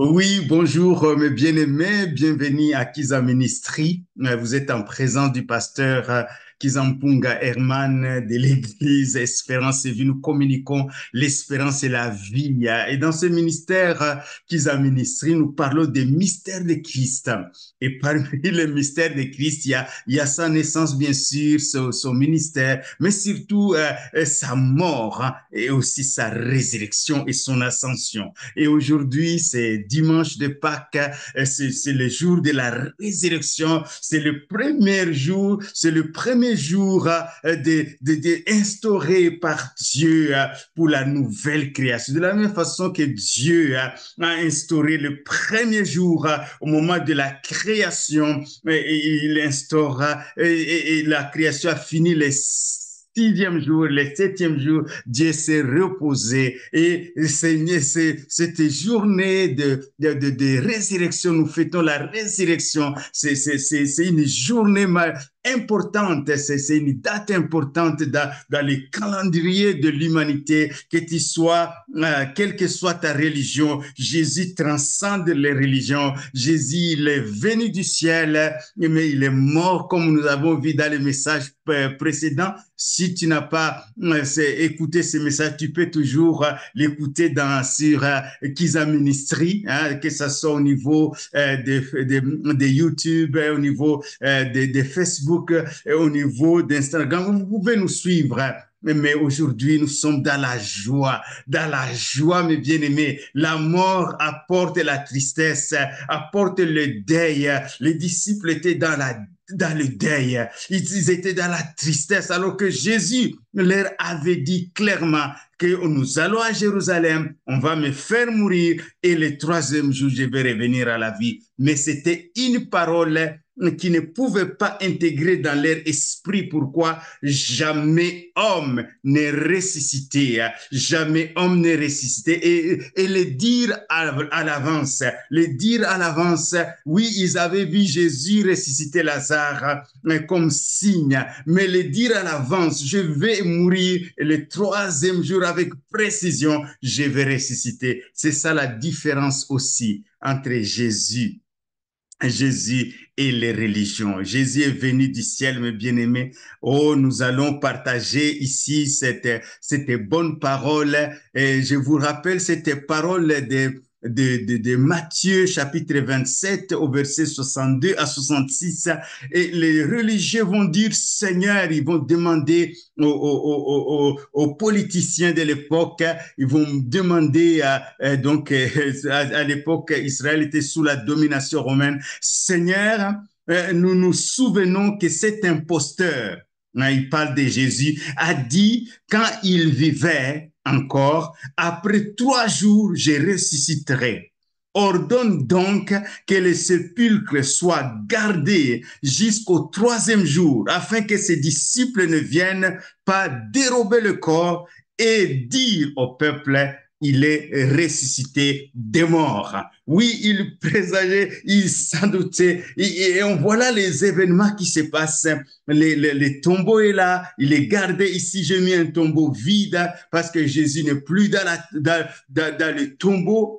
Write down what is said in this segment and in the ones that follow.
Oui, bonjour mes bien-aimés, bienvenue à Kiza Ministry. Vous êtes en présence du pasteur Kizampunga Herman de l'Église Espérance et Vie. Nous communiquons l'espérance et la vie. Et dans ce ministère Kiza Ministry, nous parlons des mystères de Christ. Et parmi les mystères de Christ, il y a sa naissance, bien sûr, son ministère, mais surtout sa mort et aussi sa résurrection et son ascension. Et aujourd'hui, c'est dimanche de Pâques, c'est le jour de la résurrection, c'est le premier jour instauré par Dieu pour la nouvelle création. De la même façon que Dieu a instauré le premier jour au moment de la création, il instaure et la création a fini les sixième jour, le septième jour, Dieu s'est reposé et cette journée de résurrection, nous fêtons la résurrection. C'est une journée importante, c'est une date importante dans le calendrier de l'humanité, que tu sois, quelle que soit ta religion, Jésus transcende les religions. Jésus, il est venu du ciel, mais il est mort, comme nous avons vu dans les messages précédents. Si tu n'as pas écouté ce message, tu peux toujours sur Kiza Ministry, que ce soit au niveau de YouTube, au niveau de Facebook, au niveau d'Instagram. Vous pouvez nous suivre. Mais aujourd'hui, nous sommes dans la joie, mes bien-aimés. La mort apporte la tristesse, apporte le deuil. Les disciples étaient dans le deuil. Ils étaient dans la tristesse, alors que Jésus leur avait dit clairement que nous allons à Jérusalem, on va me faire mourir et le troisième jour, je vais revenir à la vie. Mais c'était une parole qui ne pouvaient pas intégrer dans leur esprit. Pourquoi? Jamais homme n'est ressuscité. Jamais homme n'est ressuscité. Et le dire à l'avance, oui, ils avaient vu Jésus ressusciter Lazare comme signe, mais le dire à l'avance, je vais mourir et le troisième jour avec précision, je vais ressusciter. C'est ça la différence aussi entre Jésus et les religions. Jésus est venu du ciel, mes bien-aimés. Oh, nous allons partager ici cette bonne parole. Et je vous rappelle cette parole de Matthieu chapitre 27 au verset 62 à 66. Et les religieux vont dire Seigneur, ils vont demander aux politiciens de l'époque, ils vont demander à l'époque, Israël était sous la domination romaine. Seigneur, nous nous souvenons que cet imposteur, il parle de Jésus, a dit quand il vivait encore, après 3 jours, je ressusciterai. Ordonne donc que le sépulcre soit gardé jusqu'au troisième jour, afin que ses disciples ne viennent pas dérober le corps et dire au peuple, il est ressuscité des morts. Oui, il présageait, il s'en doutait. Et on voit là les événements qui se passent. Les tombeaux est là, il est gardé ici. J'ai mis un tombeau vide parce que Jésus n'est plus dans le tombeau.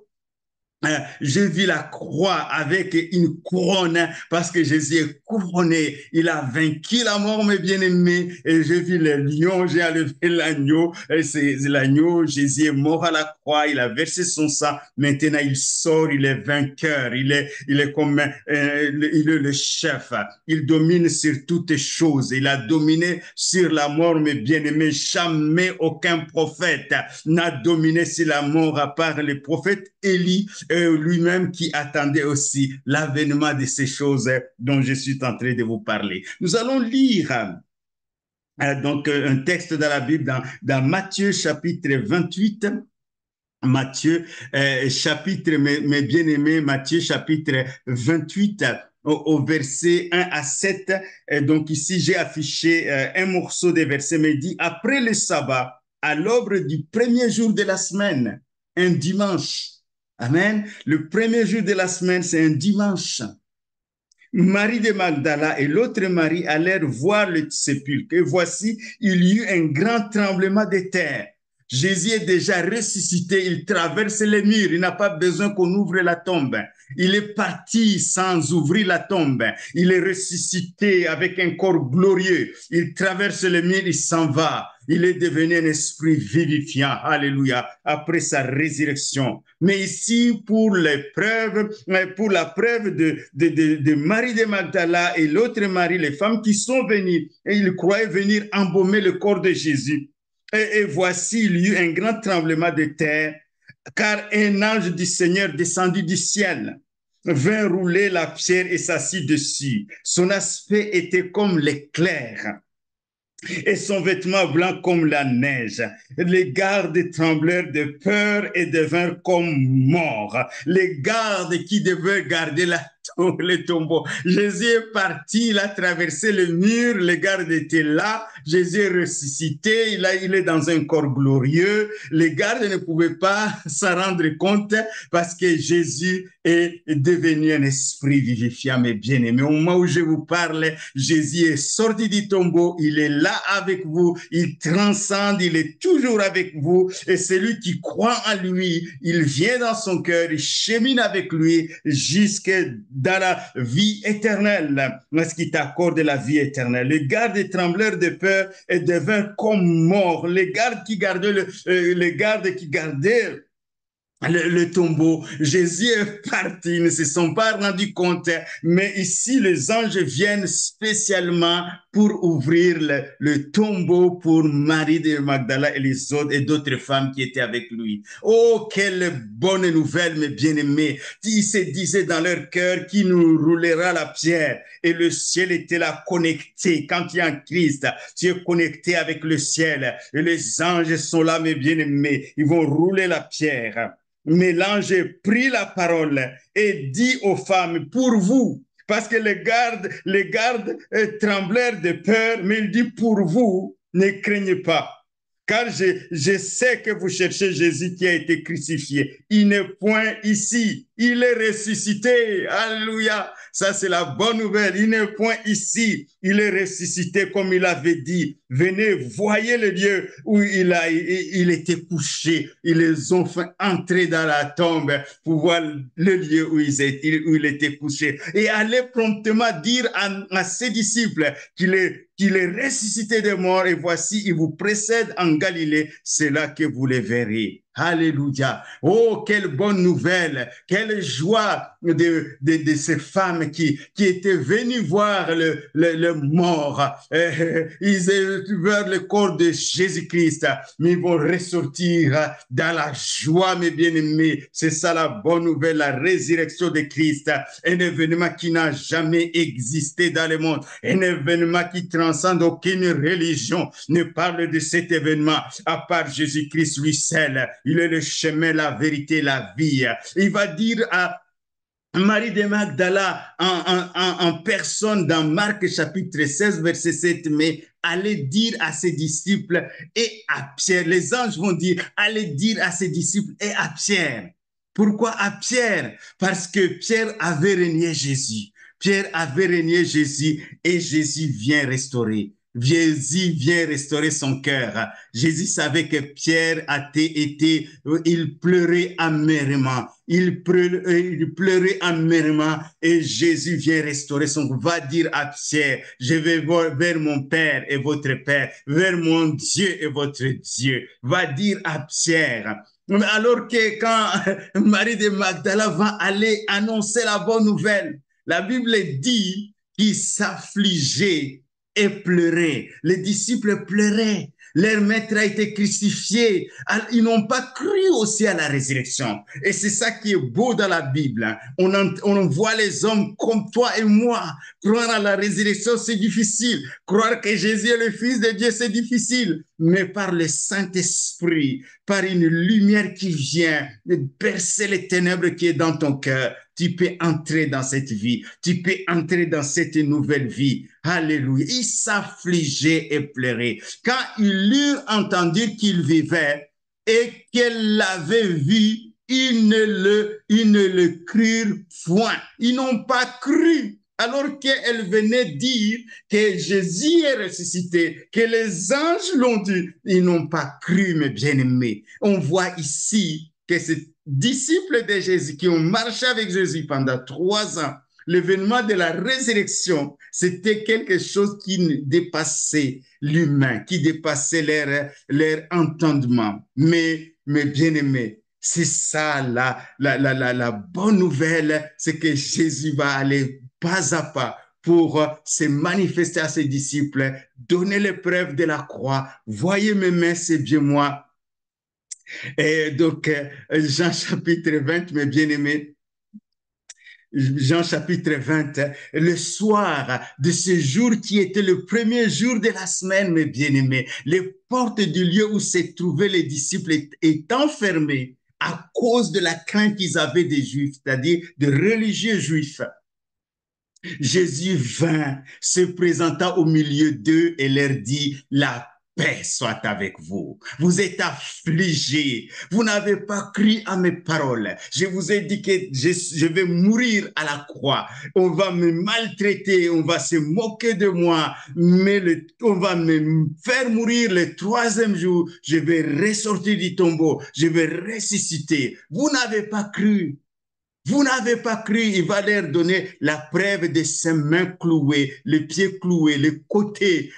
Je vis la croix avec une couronne parce que Jésus est couronné. Il a vaincu la mort, mes bien-aimés. Et je vis le lion, j'ai enlevé l'agneau. C'est l'agneau. Jésus est mort à la croix. Il a versé son sang. Maintenant, il sort. Il est vainqueur. Il est comme, il est le chef. Il domine sur toutes choses. Il a dominé sur la mort, mes bien-aimés. Jamais aucun prophète n'a dominé sur la mort à part le prophète Élie, lui-même qui attendait aussi l'avènement de ces choses dont je suis en train de vous parler. Nous allons lire donc un texte dans la Bible, dans Matthieu chapitre 28. Matthieu chapitre, mes bien-aimés, Matthieu chapitre 28 au verset 1 à 7. Donc ici, j'ai affiché un morceau des versets, mais dit, après le sabbat, à l'aube du premier jour de la semaine, un dimanche. Amen. Le premier jour de la semaine, c'est un dimanche. Marie de Magdala et l'autre Marie allèrent voir le sépulcre. Et voici, il y eut un grand tremblement de terre. Jésus est déjà ressuscité, il traverse les murs, il n'a pas besoin qu'on ouvre la tombe. Il est parti sans ouvrir la tombe. Il est ressuscité avec un corps glorieux. Il traverse les murs, il s'en va. Il est devenu un esprit vivifiant. Alléluia. Après sa résurrection. Mais ici, pour pour la preuve de Marie de Magdala et l'autre Marie, les femmes qui sont venues, et ils croyaient venir embaumer le corps de Jésus. Et voici, il y eut un grand tremblement de terre, car un ange du Seigneur descendit du ciel, vint rouler la pierre et s'assit dessus. Son aspect était comme l'éclair et son vêtement blanc comme la neige. Les gardes tremblèrent de peur et devinrent comme morts. Les gardes qui devaient garder le tombeau. Jésus est parti, il a traversé le mur, les gardes étaient là, Jésus est ressuscité, il est dans un corps glorieux. Les gardes ne pouvaient pas s'en rendre compte parce que Jésus est devenu un esprit vivifiant, mes bien-aimés. Au moment où je vous parle, Jésus est sorti du tombeau, il est là avec vous, il transcende, il est toujours avec vous, et celui qui croit en lui, il vient dans son cœur, il chemine avec lui jusque dans la vie éternelle, parce qu'il t'accorde la vie éternelle. Les gardes tremblèrent de peur et devinrent comme morts. Les gardes qui gardaient le tombeau. Jésus est parti, ils ne se sont pas rendus compte, mais ici les anges viennent spécialement pour ouvrir le tombeau pour Marie de Magdala et les autres et d'autres femmes qui étaient avec lui. Oh, quelle bonne nouvelle, mes bien-aimés. Ils se disaient dans leur cœur qui nous roulera la pierre, et le ciel était là connecté. Quand tu es en Christ, tu es connecté avec le ciel, et les anges sont là, mes bien-aimés. Ils vont rouler la pierre. Mais l'ange prit la parole et dit aux femmes, pour vous, parce que les gardes tremblèrent de peur, mais il dit, pour vous, ne craignez pas. Car je sais que vous cherchez Jésus qui a été crucifié. Il n'est point ici. Il est ressuscité. Alléluia. Ça, c'est la bonne nouvelle. Il n'est point ici. Il est ressuscité comme il avait dit. Venez, voyez le lieu où il était couché. Ils les ont fait entrer dans la tombe pour voir le lieu où il était couché. Et allez promptement dire à ses disciples qu'il est ressuscité des morts, et voici, il vous précède en Galilée, c'est là que vous le verrez. Alléluia. Oh, quelle bonne nouvelle, quelle joie de ces femmes qui étaient venues voir le mort. Ils vers le corps de Jésus-Christ, mais ils vont ressortir dans la joie, mes bien-aimés. C'est ça la bonne nouvelle, la résurrection de Christ, un événement qui n'a jamais existé dans le monde, un événement qui transcende aucune religion, ne parle de cet événement à part Jésus-Christ lui seul. Il est le chemin, la vérité, la vie. Il va dire à Marie de Magdala en personne dans Marc chapitre 16, verset 7, mais allez dire à ses disciples et à Pierre. Les anges vont dire, allez dire à ses disciples et à Pierre. Pourquoi à Pierre? Parce que Pierre avait renié Jésus. Pierre avait renié Jésus et Jésus vient restaurer. Jésus vient restaurer son cœur. Jésus savait que Pierre il pleurait amèrement. Il pleurait amèrement et Jésus vient restaurer son cœur. Va dire à Pierre, je vais vers mon Père et votre Père, vers mon Dieu et votre Dieu. Va dire à Pierre. Alors que quand Marie de Magdala va aller annoncer la bonne nouvelle, la Bible dit qu'il s'affligeait et pleuraient. Les disciples pleuraient. Leur maître a été crucifié. Ils n'ont pas cru aussi à la résurrection. Et c'est ça qui est beau dans la Bible. On voit les hommes comme toi et moi. Croire à la résurrection, c'est difficile. Croire que Jésus est le Fils de Dieu, c'est difficile. Mais par le Saint-Esprit, par une lumière qui vient de percer les ténèbres qui est dans ton cœur, tu peux entrer dans cette vie. Tu peux entrer dans cette nouvelle vie. Alléluia. Ils s'affligeaient et pleuraient. Quand ils eurent entendu qu'il vivait et qu'elle l'avait vu, ils ne le crurent point. Ils n'ont pas cru alors qu'elle venait dire que Jésus est ressuscité, que les anges l'ont dit. Ils n'ont pas cru, mes bien-aimés. On voit ici que ces disciples de Jésus qui ont marché avec Jésus pendant 3 ans, l'événement de la résurrection, c'était quelque chose qui dépassait l'humain, qui dépassait leur entendement. Mais, mes bien-aimés, c'est ça la bonne nouvelle, c'est que Jésus va aller pas à pas pour se manifester à ses disciples, donner les preuves de la croix. Voyez mes mains, c'est bien moi. Et donc, Jean chapitre 20, mes bien-aimés, Jean chapitre 20, le soir de ce jour qui était le premier jour de la semaine, mes bien-aimés, les portes du lieu où se trouvaient les disciples étant fermées à cause de la crainte qu'ils avaient des Juifs, c'est-à-dire des religieux juifs. Jésus vint, se présenta au milieu d'eux et leur dit, la paix soit avec vous. Vous êtes affligés. Vous n'avez pas cru à mes paroles. Je vous ai dit que je vais mourir à la croix. On va me maltraiter. On va se moquer de moi. Mais on va me faire mourir le 3e jour. Je vais ressortir du tombeau. Je vais ressusciter. Vous n'avez pas cru. Vous n'avez pas cru, il va leur donner la preuve de ses mains clouées, les pieds cloués, les côtés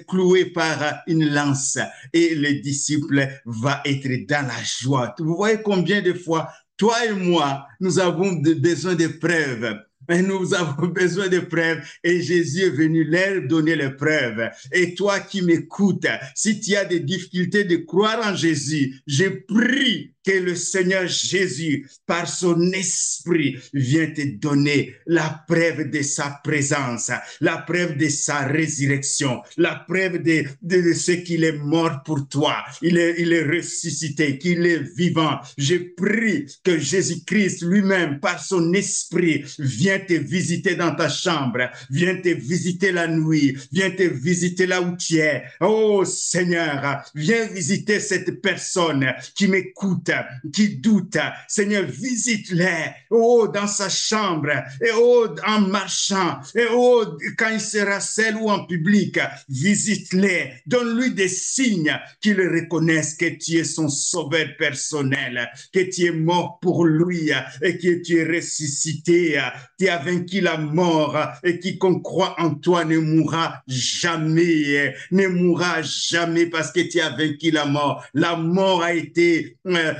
cloués par une lance. Et le disciple va être dans la joie. Vous voyez combien de fois, toi et moi, nous avons besoin de preuves. Et nous avons besoin de preuves et Jésus est venu leur donner les preuves. Et toi qui m'écoutes, si tu as des difficultés de croire en Jésus, je prie que le Seigneur Jésus, par son esprit, vienne te donner la preuve de sa présence, la preuve de sa résurrection, la preuve de ce qu'il est mort pour toi. Il est ressuscité, qu'il est vivant. Je prie que Jésus-Christ lui-même, par son esprit, vienne te visiter dans ta chambre, viens te visiter la nuit, viens te visiter là où tu es. Oh Seigneur, viens visiter cette personne qui m'écoute, qui doute. Seigneur, visite-les, oh, dans sa chambre, et oh, en marchant, et oh, quand il sera seul ou en public, visite-les, donne-lui des signes qu'il reconnaisse que tu es son sauveur personnel, que tu es mort pour lui et que tu es ressuscité, tu as vaincu la mort et quiconque croit en toi ne mourra jamais, ne mourra jamais parce que tu as vaincu la mort. La mort a été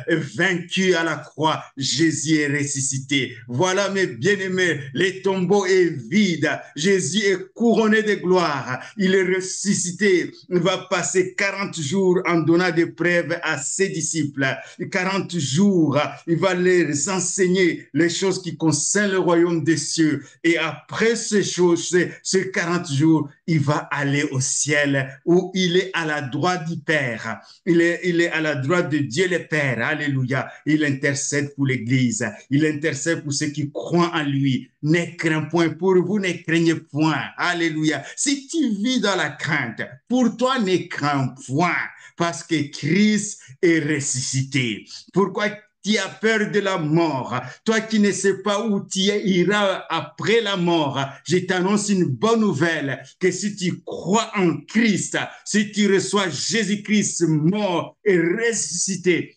vaincue à la croix. Jésus est ressuscité. Voilà mes bien-aimés, le tombeau est vide. Jésus est couronné de gloire. Il est ressuscité. Il va passer 40 jours en donnant des preuves à ses disciples. 40 jours, il va les enseigner les choses qui concernent le royaume des cieux. Et après ces choses, ces 40 jours, il va aller au ciel où il est à la droite du Père. Il est à la droite de Dieu le Père. Alléluia. Il intercède pour l'Église. Il intercède pour ceux qui croient en lui. Ne crains point pour vous, ne craignez point. Alléluia. Si tu vis dans la crainte, pour toi, ne crains point parce que Christ est ressuscité. Pourquoi tu as peur de la mort? Toi qui ne sais pas où tu iras après la mort, je t'annonce une bonne nouvelle, que si tu crois en Christ, si tu reçois Jésus-Christ mort et ressuscité,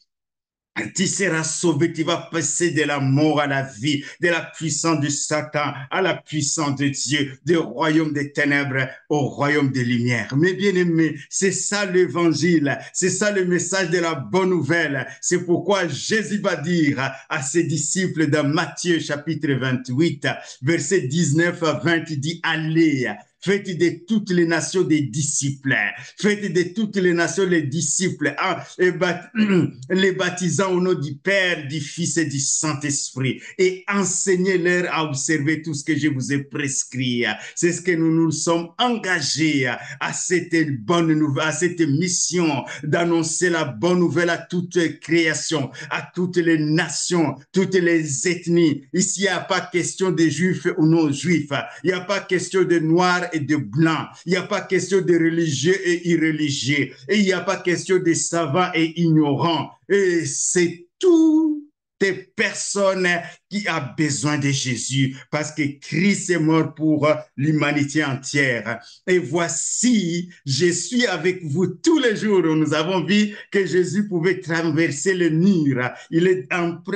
tu seras sauvé, tu vas passer de la mort à la vie, de la puissance de Satan à la puissance de Dieu, du royaume des ténèbres au royaume des lumières. Mes bien-aimés, c'est ça l'évangile, c'est ça le message de la bonne nouvelle. C'est pourquoi Jésus va dire à ses disciples dans Matthieu chapitre 28, verset 19 à 20, il dit, allez, faites de toutes les nations des disciples. Faites de toutes les nations les disciples, les baptisant au nom du Père, du Fils et du Saint-Esprit. Et enseignez-leur à observer tout ce que je vous ai prescrit. C'est ce que nous nous sommes engagés à cette bonne nouvelle, à cette mission d'annoncer la bonne nouvelle à toute création, à toutes les nations, toutes les ethnies. Ici, il n'y a pas question de juifs ou non-juifs. Il n'y a pas question de noirs et de blancs. Il n'y a pas question de religieux et irréligieux. Et il n'y a pas question de savants et ignorants. Et c'est tout des personnes qui a besoin de Jésus parce que Christ est mort pour l'humanité entière. Et voici, je suis avec vous tous les jours. Nous avons vu que Jésus pouvait traverser le mur.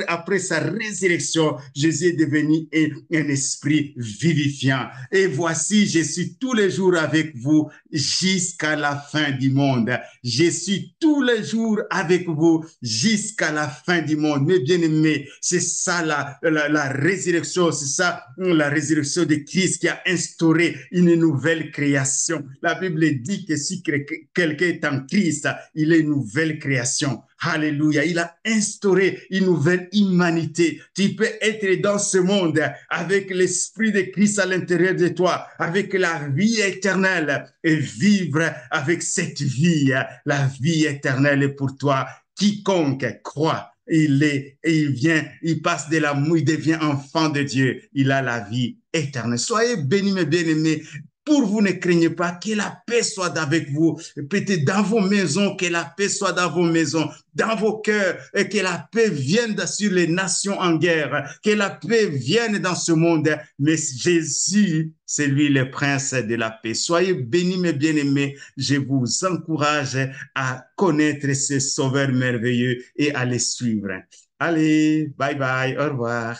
Après sa résurrection, Jésus est devenu un esprit vivifiant. Et voici, je suis tous les jours avec vous jusqu'à la fin du monde. Je suis tous les jours avec vous jusqu'à la fin du monde. Mes bien-aimés, c'est ça la résurrection, c'est ça la résurrection de Christ qui a instauré une nouvelle création. La Bible dit que si quelqu'un est en Christ, il est une nouvelle création. Alléluia. Il a instauré une nouvelle humanité. Tu peux être dans ce monde avec l'esprit de Christ à l'intérieur de toi, avec la vie éternelle et vivre avec cette vie. La vie éternelle est pour toi. Quiconque croit, il passe de l'amour, il devient enfant de Dieu. Il a la vie éternelle. Soyez bénis, mes bien-aimés. Pour vous, ne craignez pas, que la paix soit avec vous. Peut-être dans vos maisons, que la paix soit dans vos maisons, dans vos cœurs, et que la paix vienne sur les nations en guerre, que la paix vienne dans ce monde. Mais Jésus, c'est lui le prince de la paix. Soyez bénis, mes bien-aimés. Je vous encourage à connaître ce sauveur merveilleux et à le suivre. Allez, bye bye, au revoir.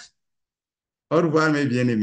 Au revoir, mes bien-aimés.